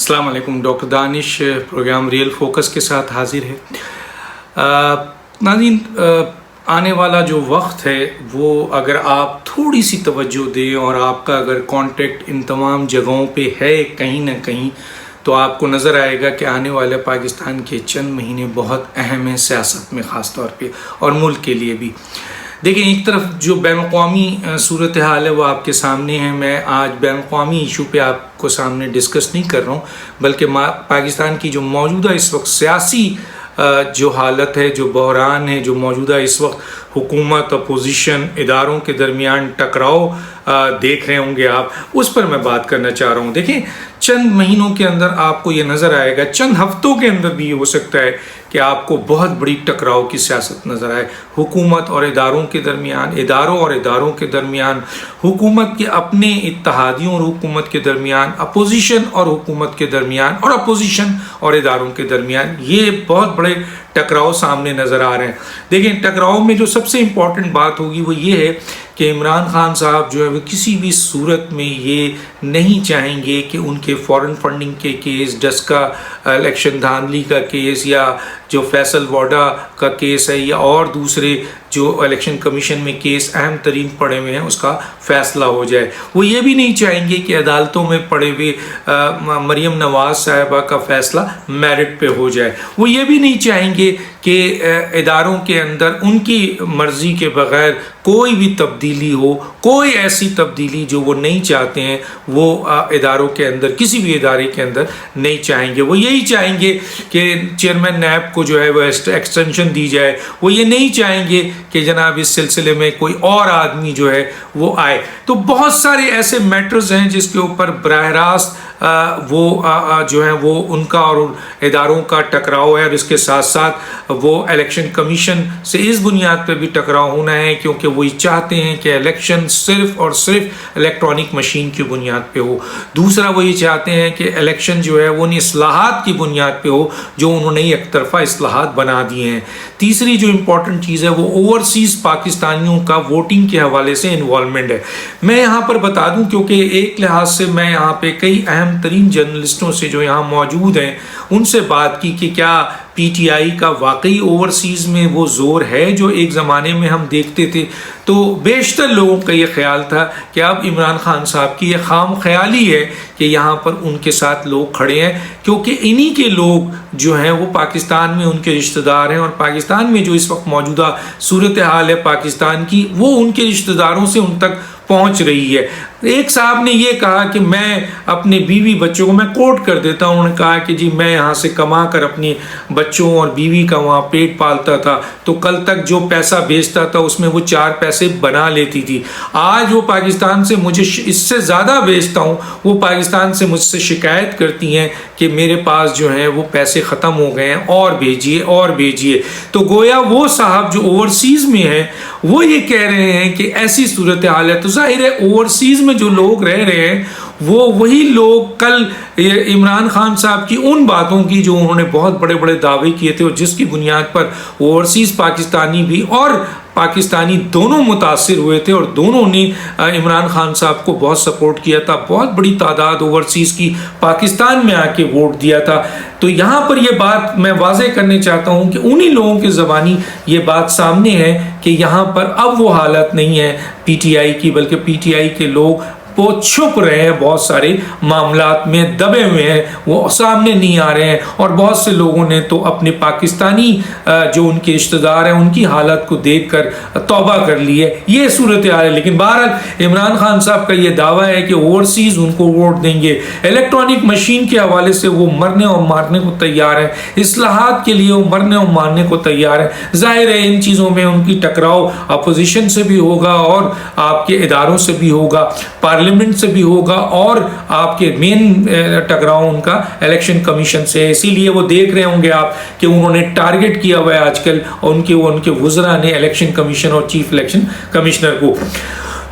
अस्सलाम वालेकुम। Doctor Danish program real focus के साथ हाजिर है। नाज़रीन, आने वाला जो वक्त है वो अगर आप थोड़ी सी तवज्जो दें और आपका अगर कांटेक्ट इन तमाम जगहों पे है कहीं ना कहीं, तो आपको नज़र आएगा कि आने वाले पाकिस्तान के चंद महीने बहुत अहम हैं सियासत में, ख़ास तौर पे और मुल्क के लिए भी। देखिए, एक तरफ जो बैनुक़वामी सूरत हाल है वो आपके सामने है। मैं आज बैनुक़वामी इशू पे आपको सामने डिस्कस नहीं कर रहा हूँ, बल्कि पाकिस्तान की जो मौजूदा इस वक्त सियासी जो हालत है, जो बहरान है, जो मौजूदा इस वक्त हुकूमत अपोजिशन इदारों के दरमियान टकराव देख रहे होंगे आप, उस पर मैं बात करना चाह रहा हूँ। देखिए, चंद महीनों के अंदर आपको ये नज़र आएगा, चंद हफ्तों के अंदर भी हो सकता है कि आपको बहुत बड़ी टकराव की सियासत नज़र आए, हुकूमत और इदारों के दरमियान, इदारों और इदारों के दरमियान, हुकूमत के अपने इत्तहादियों और हुकूमत के दरमियान, अपोजिशन और हुकूमत के दरमियान, और अपोजिशन और इदारों के दरमियान। ये बहुत बड़े टकराव सामने नज़र आ रहे हैं। देखिए, टकराव में जो सबसे इम्पॉर्टेंट बात होगी वो ये है कि इमरान खान साहब जो है वो किसी भी सूरत में ये नहीं चाहेंगे कि उनके फॉरेन फंडिंग के केस, डस्का इलेक्शन धांधली का केस, या जो फैसल वाडा का केस है, या और दूसरे जो इलेक्शन कमीशन में केस अहम तरीन पड़े हुए हैं उसका फैसला हो जाए। वो ये भी नहीं चाहेंगे कि अदालतों में पड़े हुए मरीम नवाज साहिबा का फैसला मेरिट पे हो जाए। वो ये भी नहीं चाहेंगे कि इदारों के अंदर उनकी मर्जी के बगैर कोई भी तब्दीली हो, कोई ऐसी तब्दीली जो वो नहीं चाहते हैं वो इदारों के अंदर, किसी भी इदारे के अंदर नहीं चाहेंगे। वो यही चाहेंगे कि चेयरमैन नैब को जो है वो एक्सटेंशन दी जाए। वो ये नहीं चाहेंगे कि जनाब इस सिलसिले में कोई और आदमी जो है वो आए। तो बहुत सारे ऐसे मैटर्स हैं जिसके ऊपर बराह रास्त जो है वो उनका और इदारों का टकराव है, और इसके साथ साथ वो इलेक्शन कमीशन से इस बुनियाद पर भी टकराव होना है क्योंकि वो चाहते हैं कि इलेक्शन सिर्फ और सिर्फ इलेक्ट्रॉनिक मशीन की बुनियाद पे हो। दूसरा, वो ये चाहते हैं कि इलेक्शन जो है वो उन इस्लाहात की बुनियाद पे हो जो उन्होंने एक तरफा इस्लाहात बना दिए हैं। तीसरी जो इम्पोर्टेंट चीज़ है वो ओवरसीज़ पाकिस्तानियों का वोटिंग के हवाले से इन्वॉल्वमेंट है। मैं यहाँ पर बता दूँ, क्योंकि एक लिहाज से मैं यहाँ पे कई अहम तरीन जर्नलिस्टों से जो यहाँ मौजूद हैं उनसे बात की कि क्या पीटीआई का वाकई ओवरसीज़ में वो जोर है जो एक ज़माने में हम देखते थे। तो बेशतर लोगों का ये ख्याल था कि अब इमरान खान साहब की ये खाम ख्याली है कि यहाँ पर उनके साथ लोग खड़े हैं, क्योंकि इन्हीं के लोग जो हैं वो पाकिस्तान में उनके रिश्तेदार हैं, और पाकिस्तान में जो इस वक्त मौजूदा सूरत हाल है पाकिस्तान की, वो उनके रिश्तेदारों से उन तक पहुंच रही है। एक साहब ने ये कहा कि मैं अपने बीवी बच्चों को, मैं कोट कर देता हूँ, उन्होंने कहा कि जी मैं यहाँ से कमा कर अपने बच्चों और बीवी का वहाँ पेट पालता था, तो कल तक जो पैसा भेजता था उसमें वो 4 पैसे बना लेती थी। आज वो पाकिस्तान से मुझे इससे ज़्यादा भेजता हूँ, वो पाकिस्तान से मुझसे शिकायत करती हैं कि मेरे पास जो है वो पैसे ख़त्म हो गए हैं, और भेजिए और भेजिए। तो गोया वो साहब जो ओवरसीज़ में है वो ये कह रहे हैं कि ऐसी सूरत हाल है। तो जाहिर है ओवरसीज़ में जो लोग रह रहे हैं वो वही लोग कल इमरान खान साहब की उन बातों की जो उन्होंने बहुत बड़े बड़े दावे किए थे और जिसकी बुनियाद पर ओवरसीज़ पाकिस्तानी भी और पाकिस्तानी दोनों मुतासिर हुए थे, और दोनों ने इमरान खान साहब को बहुत सपोर्ट किया था। बहुत बड़ी तादाद ओवरसीज़ की पाकिस्तान में आके वोट दिया था। तो यहाँ पर यह बात मैं वाज़ेह करने चाहता हूँ कि उन्हीं लोगों की ज़बानी ये बात सामने है कि यहाँ पर अब वो हालत नहीं है पीटीआई की, बल्कि पीटीआई के लोग वो छुप रहे हैं, बहुत सारे मामलात में दबे हुए हैं, वो सामने नहीं आ रहे हैं। और बहुत से लोगों ने तो अपने पाकिस्तानी जो उनके रिश्तेदार हैं उनकी हालत को देखकर तौबा कर ली है। ये सूरत हाल है। लेकिन बहरहाल इमरान खान साहब का ये दावा है कि ओवरसीज़ उनको वोट देंगे, इलेक्ट्रॉनिक मशीन के हवाले से वो मरने और मारने को तैयार है, इस्लाहात के लिए वो मरने और मारने को तैयार है। जाहिर है इन चीज़ों में उनकी टकराव अपोजिशन से भी होगा और आपके इदारों से भी होगा, पार्लियामेंट से भी होगा, और आपके मेन टकराव उनका इलेक्शन कमीशन से है। इसीलिए वो देख रहे होंगे आप कि उन्होंने टारगेट किया हुआ है आजकल उनके वुज़रा ने इलेक्शन कमीशन और चीफ इलेक्शन कमिश्नर को।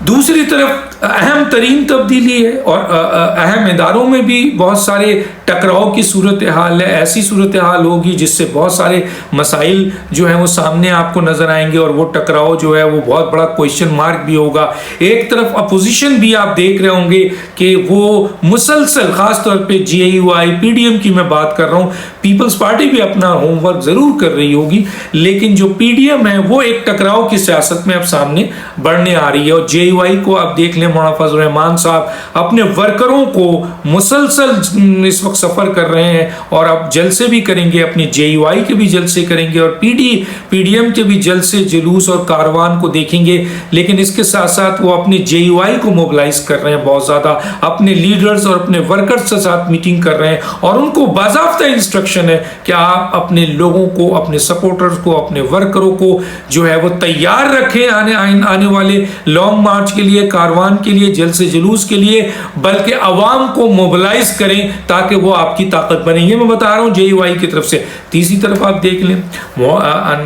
दूसरी तरफ अहम तरीन तब्दीली है और अहम इदारों में भी बहुत सारे टकराव की सूरत हाल है। ऐसी सूरत हाल होगी जिससे बहुत सारे मसाइल जो है वो सामने आपको नजर आएंगे और वो टकराव जो है वो बहुत बड़ा क्वेश्चन मार्क भी होगा। एक तरफ अपोजिशन भी आप देख रहे होंगे कि वो मुसलसल, खासतौर पे GAUI PDM की मैं बात कर रहा हूँ, पीपल्स पार्टी भी अपना होमवर्क जरूर कर रही होगी, लेकिन जो PDM है वो एक टकराव की सियासत में अब सामने बढ़ने आ रही है। और GAUI को आप देख लें, मौलाना फजल रहमान साहब अपने वर्करों को मुसलसल इस वक्त सफर कर रहे हैं और अब जलसे भी करेंगे, अपने GAUI के भी जलसे करेंगे और PDM के भी जलसे, जुलूस और कारवान को देखेंगे। लेकिन इसके साथ साथ वो अपने GAUI को मोबिलाइज कर रहे हैं बहुत ज्यादा, अपने लीडर्स और अपने वर्कर्स के साथ मीटिंग कर रहे हैं और उनको बाज़ाब्ता इंस्ट्रक्शन है कि आप अपने लोगों को, अपने सपोर्टर्स को, अपने वर्करों को जो है वो तैयार रखें आने वाले लॉन्ग मार्च के लिए, कारवान के लिए, जलसे जुलूस के लिए, बल्कि अवाम को मोबिलाइज करें ताकि वो आपकी ताकत बने। ये मैं बता रहा हूँ GAUI की तरफ से। तीसरी तरफ आप देख लें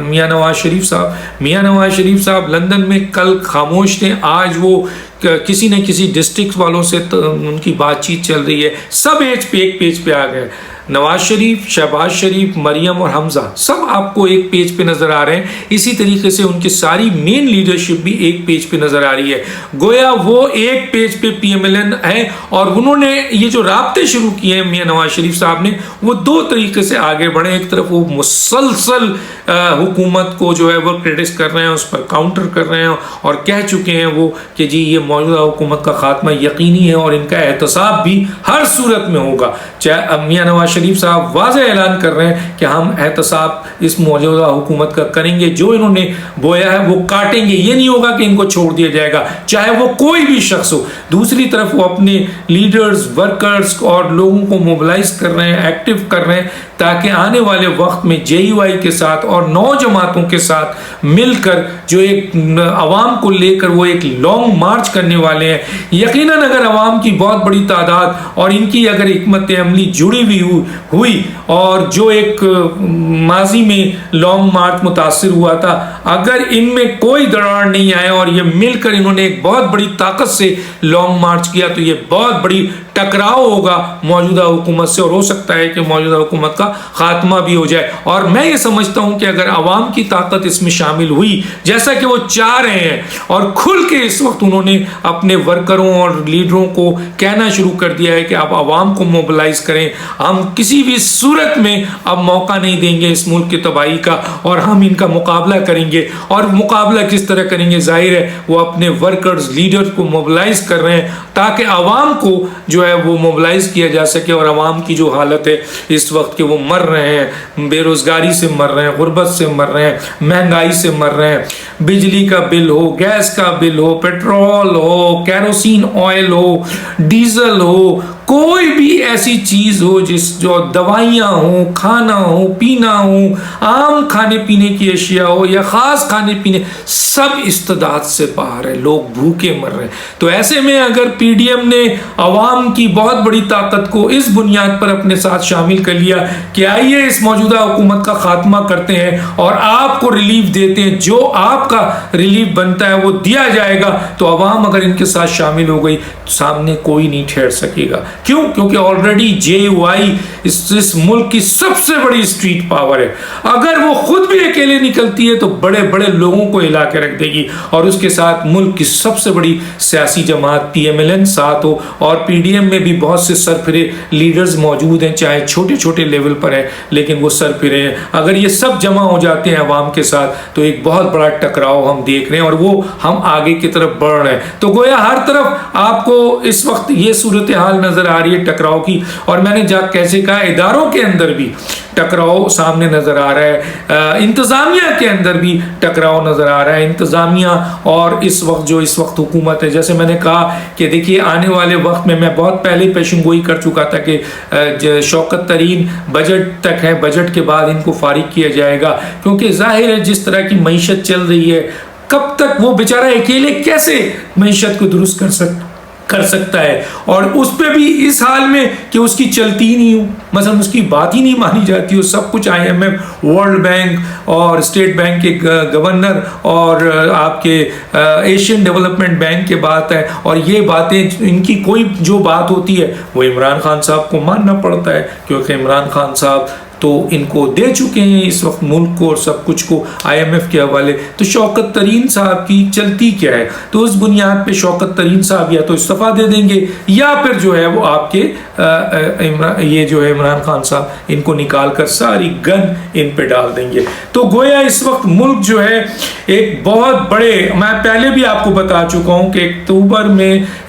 मियां नवाज शरीफ साहब लंदन में कल खामोश थे, आज वो किसी न किसी डिस्ट्रिक्ट वालों से उनकी बातचीत चल रही है। सब एक पेज पे आ गए। नवाज शरीफ, शहबाज शरीफ, मरियम और हमजा सब आपको एक पेज पे नजर आ रहे हैं। इसी तरीके से उनकी सारी मेन लीडरशिप भी एक पेज पे नजर आ रही है। गोया वो एक पेज पे PMLN है और उन्होंने ये जो राब्ते शुरू किए हैं मियां नवाज शरीफ साहब ने, वो दो तरीके से आगे बढ़े। एक तरफ वो मुसलसल हुकूमत को जो है वो क्रिटिस कर रहे हैं, उस पर काउंटर कर रहे हैं और कह चुके हैं वो कि जी ये मौजूदा हुकूमत का खात्मा यकीनी है और इनका एहतसाब भी हर सूरत में होगा। चाहे मियां नवाज शरीफ साहब वाज़ेह ऐलान कर रहे हैं कि हम एहतसाब इस मौजूदा हुकूमत का करेंगे, जो इन्होंने बोया है वो काटेंगे, ये नहीं होगा कि इनको छोड़ दिया जाएगा, चाहे वो कोई भी शख्स हो। दूसरी तरफ वो अपने लीडर्स, वर्कर्स और लोगों को मोबिलाइज कर रहे हैं, एक्टिव कर रहे हैं, ताकि आने वाले वक्त में GAUI के साथ और 9 जमातों के साथ मिलकर जो एक अवाम को लेकर वो एक लॉन्ग मार्च करने वाले हैं। यकीनन अगर अवाम की बहुत बड़ी तादाद और इनकी अगर हिकमत अमली जुड़ी हुई और जो एक माजी में लॉन्ग मार्च मुतासिर हुआ था, अगर इनमें कोई दरार नहीं आया और ये मिलकर इन्होंने एक बहुत बड़ी ताकत से लॉन्ग मार्च किया, तो ये बहुत बड़ी टकराव होगा मौजूदा हुकूमत से और हो सकता है कि मौजूदा हुकूमत का खात्मा भी हो जाए। और मैं ये समझता हूं कि अगर अवाम की ताकत इसमें शामिल हुई, जैसा कि वो चाह रहे हैं, और खुल के इस वक्त उन्होंने अपने वर्करों और लीडरों को कहना शुरू कर दिया है कि आप अवाम को मोबिलाइज करें, हम किसी भी सूरत में अब मौका नहीं देंगे इस मुल्क की तबाही का और हम इनका मुकाबला करेंगे। और मुकाबला किस तरह करेंगे? जाहिर है वो अपने वर्कर्स, लीडर्स को मोबिलाइज कर रहे हैं ताकि अवाम को जो है वो मोबिलाइज किया जा सके। और अवाम की जो हालत है इस वक्त के, वो मर रहे हैं, बेरोजगारी से मर रहे हैं, गुर्बत से मर रहे हैं, महंगाई से मर रहे हैं, बिजली का बिल हो, गैस का बिल हो, पेट्रोल हो, कैरोसिन ऑयल हो, डीजल हो, कोई भी ऐसी चीज हो जो दवाइयाँ हो, खाना हो, पीना हो, आम खाने पीने की अशिया हो या खास खाने पीने, सब इस्तेदाद से बाहर है, लोग भूखे मर रहे हैं। तो ऐसे में अगर PDM ने अवाम की बहुत बड़ी ताकत को इस बुनियाद पर अपने साथ शामिल कर लिया कि आइए इस मौजूदा हुकूमत का खात्मा करते हैं और आपको रिलीफ देते हैं, जो आपका रिलीफ बनता है वो दिया जाएगा, तो अवाम अगर इनके साथ शामिल हो गई तो सामने कोई नहीं ठहर सकेगा। क्यों? क्योंकि ऑलरेडी GAUI इस मुल्क की सबसे बड़ी स्ट्रीट पावर है। अगर वो खुद भी अकेले निकलती है तो बड़े बड़े लोगों को हिला के रख देगी और उसके साथ मुल्क की सबसे बड़ी सियासी जमात PMLN साथ हो और PDM में भी बहुत से सरफिरे लीडर्स मौजूद हैं, चाहे छोटे छोटे लेवल पर है लेकिन वो सरफिरे हैं। अगर ये सब जमा हो जाते हैं अवाम के साथ तो एक बहुत बड़ा टकराव हम देख रहे हैं और वो हम आगे की तरफ बढ़ रहे हैं। तो गोया हर तरफ आपको इस वक्त ये सूरत हाल नजर आ रही है टकराव की। और मैंने कैसे कहा, इदारों के अंदर भी टकराव सामने नजर आ रहा है, इंतजामिया के अंदर भी टकराव नजर आ रहा है। इंतजामिया और इस वक्त हुकूमत है, जैसे मैंने कहा कि देखिए आने वाले वक्त में, मैं बहुत पहले पेशेंगोई कर चुका था कि शौकत तरीन बजट तक है, बजट के बाद इनको फारिग किया जाएगा, क्योंकि जाहिर है जिस तरह की मईशत चल रही है, कब तक वो बेचारा अकेले कैसे मईशत को दुरुस्त कर सकता। कर सकता है, और उस पर भी इस हाल में कि उसकी चलती ही नहीं हो, मतलब उसकी बात ही नहीं मानी जाती हो। सब कुछ IMF, वर्ल्ड बैंक और स्टेट बैंक के गवर्नर और आपके एशियन डेवलपमेंट बैंक के बात है, और ये बातें इनकी कोई जो बात होती है वो इमरान खान साहब को मानना पड़ता है, क्योंकि इमरान खान साहब तो इनको दे चुके हैं इस वक्त मुल्क को और सब कुछ को IMF के हवाले। तो शौकत तरीन साहब की चलती क्या है, तो उस बुनियाद पे शौकत तरीन साहब या तो इस्तीफा दे देंगे या फिर जो है वो आपके ये जो है इमरान खान साहब इनको निकाल कर सारी गन इन पे डाल देंगे। तो गोया इस वक्त मुल्क जो है एक बहुत बड़े, मैं पहले भी आपको बता चुका हूँ कि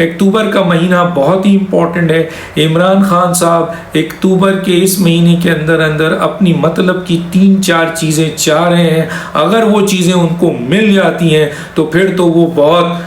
अक्टूबर का महीना बहुत ही इंपॉर्टेंट है। इमरान खान साहब अक्टूबर के इस महीने के अंदर अपनी मतलब की 3-4 चीजें चाह रहे हैं। अगर वो चीजें उनको मिल जाती हैं तो फिर तो वो बहुत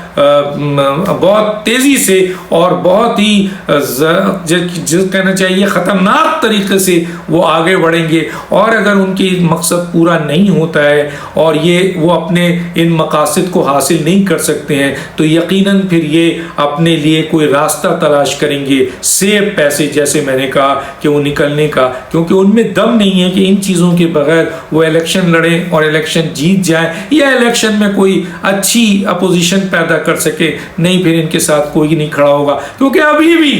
तेजी से और बहुत ही जो कहना चाहिए खतरनाक तरीके से वो आगे बढ़ेंगे। और अगर उनकी मकसद पूरा नहीं होता है और वो अपने इन मकासद को हासिल नहीं कर सकते हैं तो यकीनन फिर ये अपने लिए कोई रास्ता तलाश करेंगे सेफ पैसे, जैसे मैंने कहा कि वो निकलने का, क्योंकि उनमें दम नहीं है कि इन चीज़ों के बगैर वो इलेक्शन लड़ें और इलेक्शन जीत जाए या इलेक्शन में कोई अच्छी अपोजिशन पैदा कर सके। नहीं, फिर इनके साथ कोई नहीं खड़ा होगा, क्योंकि अभी भी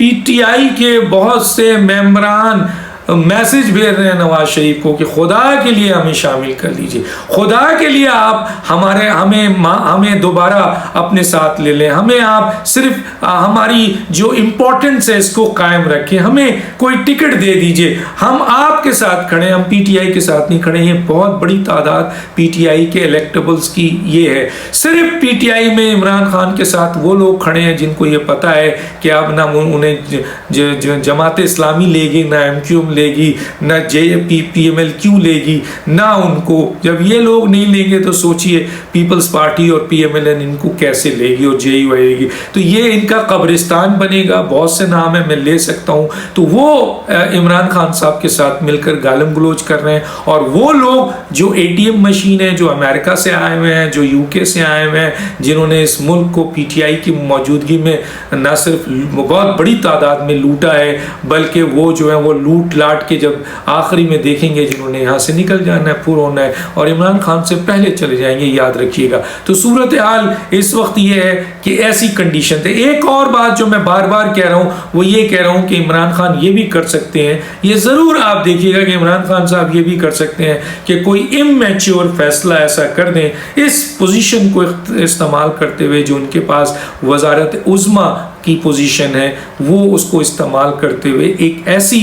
PTI के बहुत से मेंबरान मैसेज भेज रहे हैं नवाज शरीफ को कि खुदा के लिए हमें शामिल कर लीजिए, खुदा के लिए आप हमें दोबारा अपने साथ ले लें, हमें आप सिर्फ हमारी जो इम्पोर्टेंस है इसको कायम रखें, हमें कोई टिकट दे दीजिए, हम आपके साथ खड़े, हम PTI के साथ नहीं खड़े। ये बहुत बड़ी तादाद PTI के इलेक्टेबल्स की ये है। सिर्फ PTI में इमरान खान के साथ वो लोग खड़े हैं जिनको ये पता है कि अब ना उन्हें जमात इस्लामी लेगी, ना MQM लेगी, ना PMLQ लेगी, ना उनको। जब ये लोग नहीं लेंगे तो सोचिए पीपल्स पार्टी और PMLN इनको कैसे लेगी और JUI लेगी। तो ये इनका कब्रिस्तान बनेगा। बहुत से नाम है, मैं ले सकता हूँ। तो वो इमरान खान साहब के साथ मिलकर गालम गलोच कर रहे हैं, और वो लोग जो ATM मशीन है, जो अमेरिका से आए हुए हैं, जो UK से आए हुए हैं, जिन्होंने इस मुल्क को PTI की मौजूदगी में न सिर्फ बहुत बड़ी तादाद में लूटा है, बल्कि वो जो है वो लूट लाट के जब आखिरी में देखेंगे जिन्होंने यहाँ से निकल जाना है, पूरा होना है, और इमरान खान से पहले चले जाएंगे, याद रखिएगा। तो सूरत हाल इस वक्त ये है कि ऐसी कंडीशन थे। एक और बात जो मैं बार बार कह रहा हूँ वो ये कह रहा हूँ कि इमरान खान ये भी कर सकते हैं, ये ज़रूर आप देखिएगा कि इमरान खान साहब ये भी कर सकते हैं कि कोई इमैच्योर फैसला ऐसा कर दें, इस पोजीशन को इस्तेमाल करते हुए जो उनके पास वजारत उज़्मा की पोजीशन है, वो उसको इस्तेमाल करते हुए एक ऐसी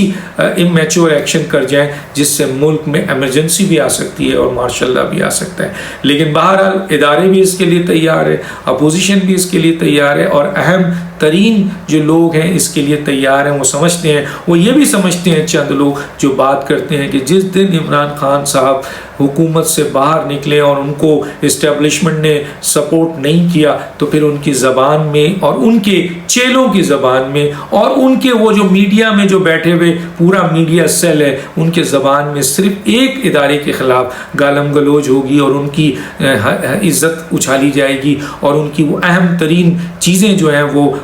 इमैच्योर एक्शन कर जाएं जिससे मुल्क में इमरजेंसी भी आ सकती है और मार्शल लॉ भी आ सकता है। लेकिन बहरहाल इदारे भी इसके लिए तैयार है, अपोजिशन भी इसके लिए तैयार है, और अहम तरीन जो लोग हैं इसके लिए तैयार हैं। वो समझते हैं, वो ये भी समझते हैं चंद लोग जो बात करते हैं कि जिस दिन इमरान खान साहब हुकूमत से बाहर निकले और उनको इस्टेब्लिशमेंट ने सपोर्ट नहीं किया तो फिर उनकी ज़बान में और उनके चेलों की ज़बान में और उनके वो जो मीडिया में जो बैठे हुए पूरा मीडिया सेल है, उनके ज़बान में सिर्फ एक इदारे के ख़िलाफ़ गालम गलोज होगी और उनकी इज़्ज़त उछाली जाएगी और उनकी वो अहम तरीन चीज़ें जो हैं वो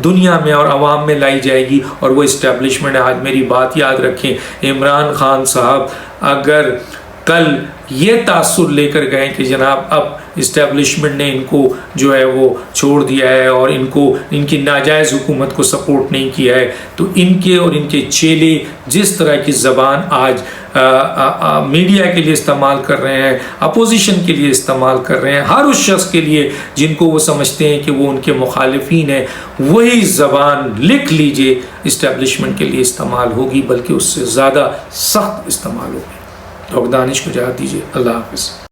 दुनिया में और आवाम में लाई जाएगी, और वो इस्टेब्लिशमेंट है। आज मेरी बात याद रखें, इमरान खान साहब अगर कल ये तासुर लेकर गए कि जनाब अब इस्टेब्लिशमेंट ने इनको जो है वो छोड़ दिया है और इनको इनकी नाजायज़ हुकूमत को सपोर्ट नहीं किया है, तो इनके और इनके चेले जिस तरह की ज़बान आज मीडिया के लिए इस्तेमाल कर रहे हैं, अपोजिशन के लिए इस्तेमाल कर रहे हैं, हर उस शख्स के लिए जिनको वो समझते हैं कि वो उनके मुखालिफिन हैं, वही ज़बान लिख लीजिए इस्टेब्लिशमेंट के लिए इस्तेमाल होगी, बल्कि उससे ज़्यादा सख्त इस्तेमाल होगी। तो दानिश को इजाज़त दीजिए। अल्लाह हाफ़िज़।